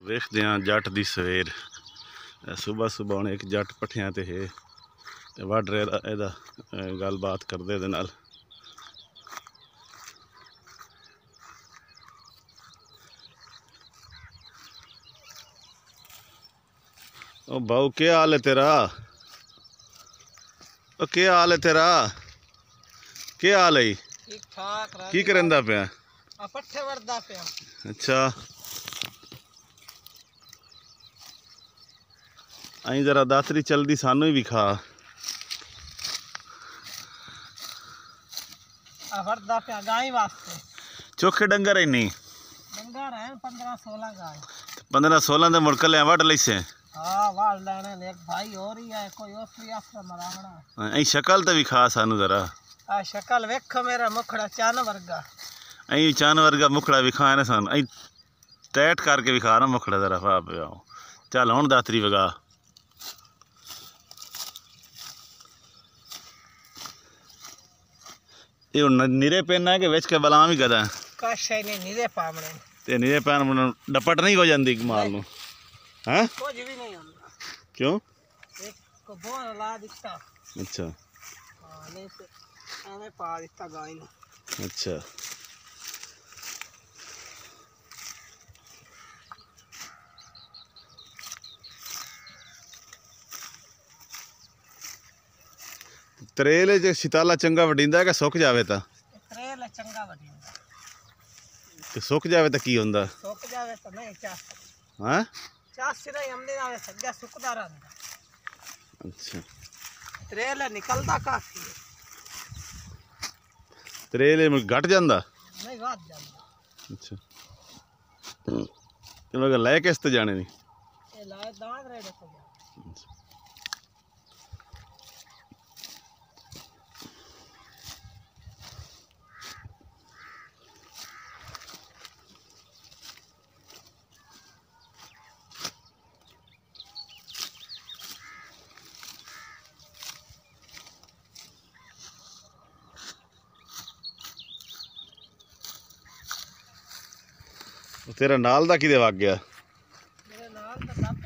वेखते हैं जट दी सवेर। सुबह सुबह हम एक जट पट्ठियां ते है ते वढ़ रहा एदा गलबात करदे दे नाल। ओ बाऊ क्या हाल है तेरा? ओ क्या हाल है तेरा? क्या हाल है? ठीक ठाक की करंदा पिया? पट्ठे वरदा पिया। अच्छा आई जरा दातरी चलदी सानू भी खा। वरदा पिया गाय वास्ते। चोखे डंगर है नहीं? डंगर है 15-16 गाय। 15-16 दे मुड़क ले वढ़ लैसे। हाँ वाल लेने एक भाई और ही है कोई ओसरी आसरा मरावना। आई शक्ल ते भी खा सानू जरा। आ शक्ल वेखो मेरा मुखड़ा चान वर्गा। आई चान वर्गा मुखड़ा भी खा ना सानू। आई टैट करके भी खा ना मुखड़ा जरा पा पे। चल हुण दातरी वगा। ये नीरे पेन है कि विच के बलाम ही गदा? कश है नहीं नीरे पावणे। ते नीरे पेन डपट नहीं हो जाती माल नू? हैं कुछ भी नहीं होता। क्यों? एक को बोल ला दिता। अच्छा हां नहीं से एने पा दिता गाय ने। अच्छा तरेले च सिताला चंगा वडींदा कि सुक जावे ता? तरेले चंगा वडींदा। ते सुक जावे ता की हुंदा? सुक जावे तो नहीं चास। हैं चास सिरा हमने आवे सग्गा सुकदा रहंदा। अच्छा तरेले निकलदा काफी है। तरेले में घट जांदा? नहीं घट जांदा। अच्छा ते मगर लै किस ते जाने नी? ये लाए दांद रेड़े तो जा। अच्छा। तेरा नाल दा किदे वग गया? मेरे नाल तो सब